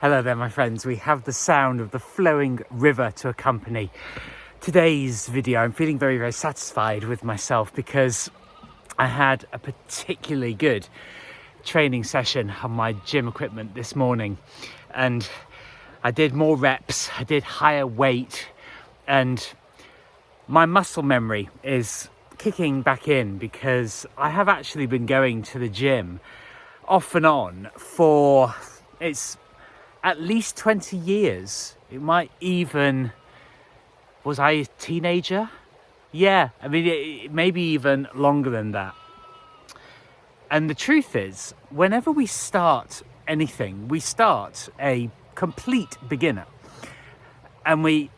Hello there, my friends. We have the sound of the flowing river to accompany today's video. I'm feeling very, very satisfied with myself because I had a particularly good training session on my gym equipment this morning, and I did more reps, I did higher weight, and my muscle memory is kicking back in because I have actually been going to the gym off and on for it's at least 20 years. It might even, was I a teenager? Yeah, I mean, maybe even longer than that. And the truth is, whenever we start anything, we start a complete beginner. And we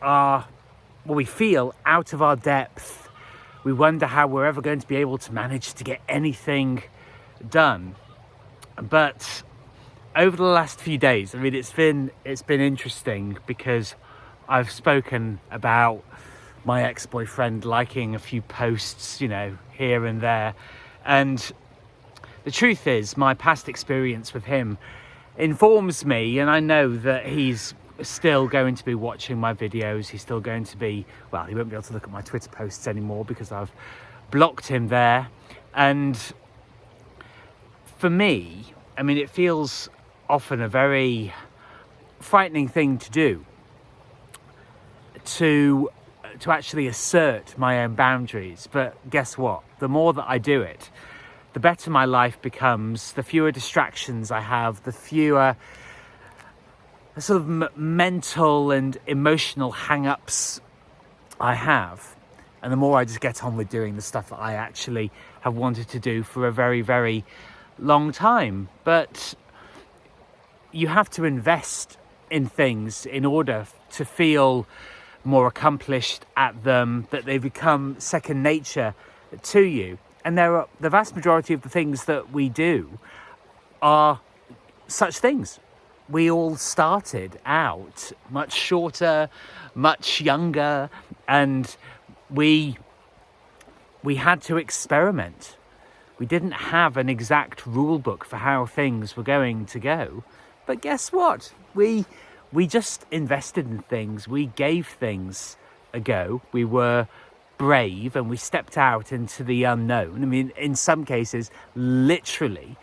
feel out of our depth. We wonder how we're ever going to be able to manage to get anything done. But over the last few days, I mean, it's been interesting because I've spoken about my ex-boyfriend liking a few posts, you know, here and there. And the truth is, my past experience with him informs me, and I know that he's still going to be watching my videos. He's still going to be, well, he won't be able to look at my Twitter posts anymore because I've blocked him there. And for me, I mean, it feels often a very frightening thing to do, to actually assert my own boundaries. But guess what? The more that I do it, the better my life becomes, the fewer distractions I have, the fewer sort of mental and emotional hang-ups I have, and the more I just get on with doing the stuff that I actually have wanted to do for a very, very long time. But you have to invest in things in order to feel more accomplished at them, that they become second nature to you. And the vast majority of the things that we do are such things. We all started out much shorter, much younger, and we had to experiment. We didn't have an exact rule book for how things were going to go. But guess what? We just invested in things. We gave things a go. We were brave and we stepped out into the unknown. I mean, in some cases, literally,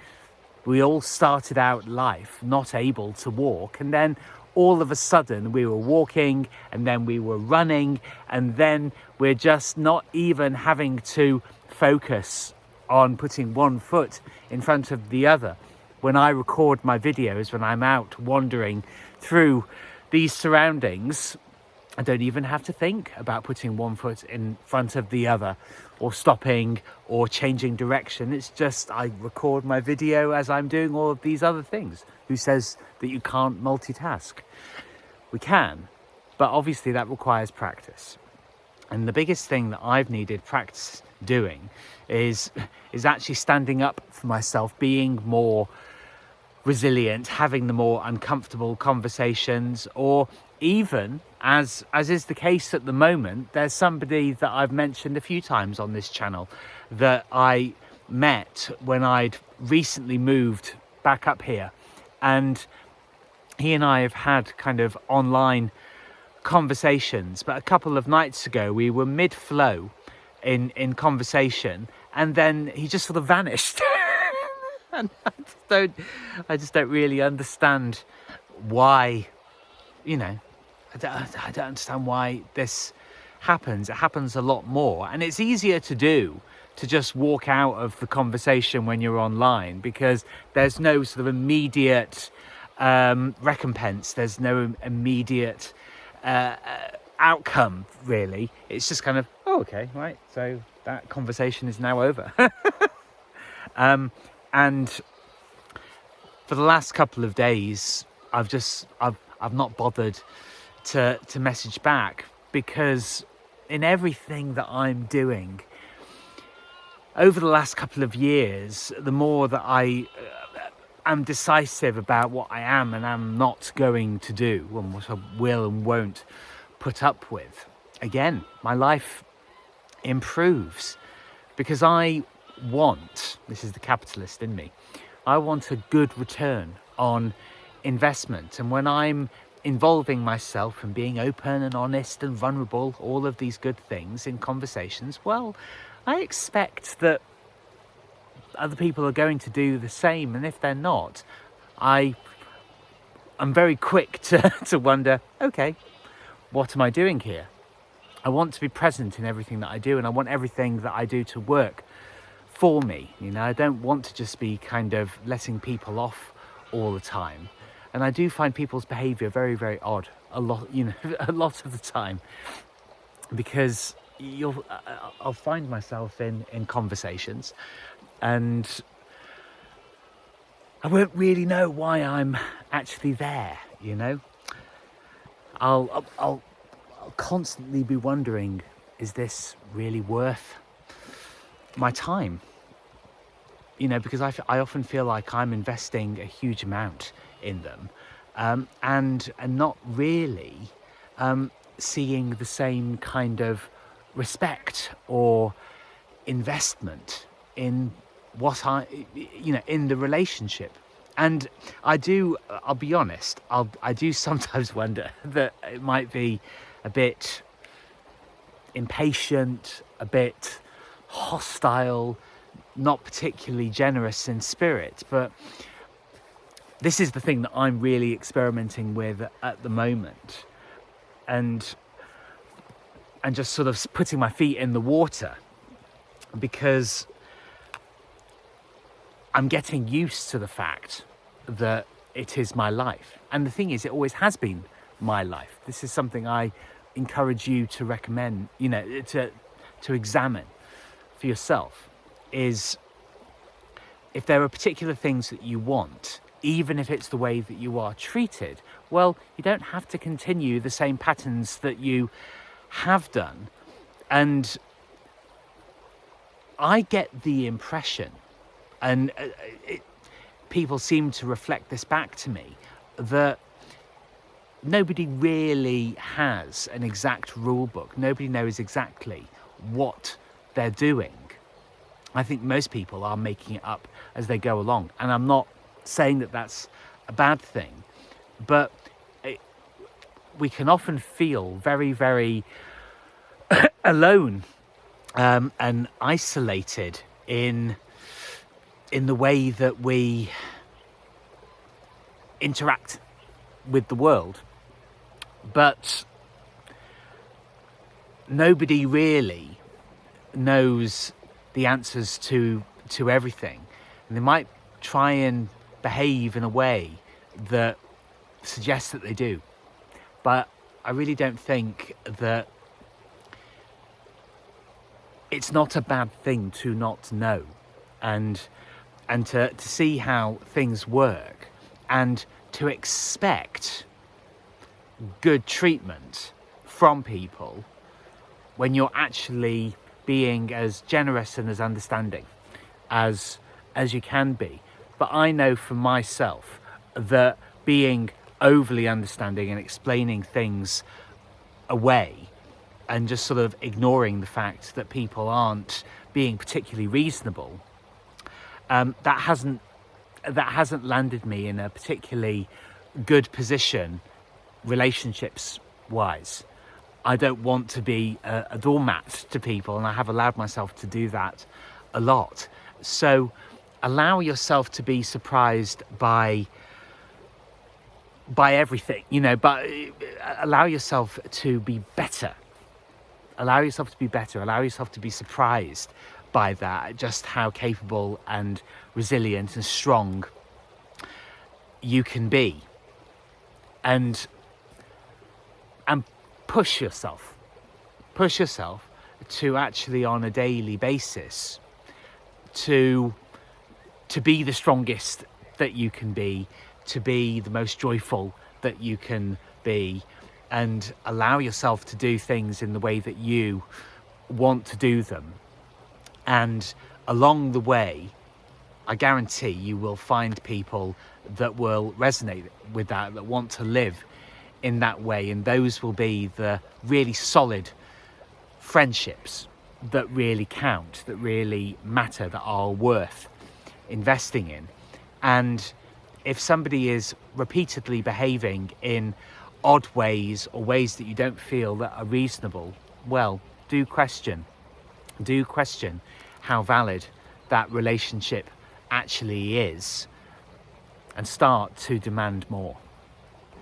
we all started out life not able to walk, and then all of a sudden we were walking, and then we were running, and then we're just not even having to focus on putting one foot in front of the other. When I record my videos, when I'm out wandering through these surroundings, I don't even have to think about putting one foot in front of the other, or stopping, or changing direction. It's just I record my video as I'm doing all of these other things. Who says that you can't multitask? We can, but obviously that requires practice. And the biggest thing that I've needed practice doing is actually standing up for myself, being more resilient, having the more uncomfortable conversations, or even, as is the case at the moment, there's somebody that I've mentioned a few times on this channel that I met when I'd recently moved back up here, and he and I have had kind of online conversations, but a couple of nights ago we were mid-flow in conversation, and then he just sort of vanished. And I just don't really understand why, you know, I don't understand why this happens. It happens a lot more, and it's easier to do to just walk out of the conversation when you're online, because there's no sort of immediate recompense. There's no immediate outcome, really. It's just kind of, oh, okay, right, so that conversation is now over. And for the last couple of days, I've not bothered to message back, because in everything that I'm doing over the last couple of years, the more that I am decisive about what I am and am not going to do, and what I will and won't put up with, again, my life improves, because I want, this is the capitalist in me, I want a good return on investment. And when I'm involving myself and being open and honest and vulnerable, all of these good things in conversations, well, I expect that other people are going to do the same. And if they're not, I'm very quick to wonder, okay, what am I doing here? I want to be present in everything that I do, and I want everything that I do to work for me. You know, I don't want to just be kind of letting people off all the time. And I do find people's behaviour very, very odd a lot, a lot of the time, because I'll find myself in conversations and I won't really know why I'm actually there, I'll constantly be wondering, is this really worth my time? Because I often feel like I'm investing a huge amount in them, and not really seeing the same kind of respect or investment in what in the relationship. And I'll be honest, I do sometimes wonder that it might be a bit impatient, a bit hostile, not particularly generous in spirit. But this is the thing that I'm really experimenting with at the moment, and just sort of putting my feet in the water, because I'm getting used to the fact that it is my life. And the thing is, it always has been my life. This is something I encourage you to recommend, to examine for yourself, is if there are particular things that you want, even if it's the way that you are treated, well, you don't have to continue the same patterns that you have done. And I get the impression, and people seem to reflect this back to me, that nobody really has an exact rule book. Nobody knows exactly what they're doing. I think most people are making it up as they go along. And I'm not saying that that's a bad thing, but we can often feel very, very alone and isolated in the way that we interact with the world. But nobody really knows the answers to everything. And they might try and behave in a way that suggests that they do. But I really don't think that it's not a bad thing to not know, and to see how things work, and to expect good treatment from people when you're actually being as generous and as understanding as you can be. But I know for myself that being overly understanding and explaining things away and just sort of ignoring the fact that people aren't being particularly reasonable, that hasn't landed me in a particularly good position relationships wise. I don't want to be a doormat to people, and I have allowed myself to do that a lot. So allow yourself to be surprised by everything, but allow yourself to be better. Allow yourself to be better. Allow yourself to be surprised by that, just how capable and resilient and strong you can be. And push yourself to actually, on a daily basis, to be the strongest that you can be, to be the most joyful that you can be, and allow yourself to do things in the way that you want to do them. And along the way, I guarantee you will find people that will resonate with that want to live in that way. And those will be the really solid friendships that really count, that really matter, that are worth investing in. And if somebody is repeatedly behaving in odd ways or ways that you don't feel that are reasonable, well, do question how valid that relationship actually is, and start to demand more.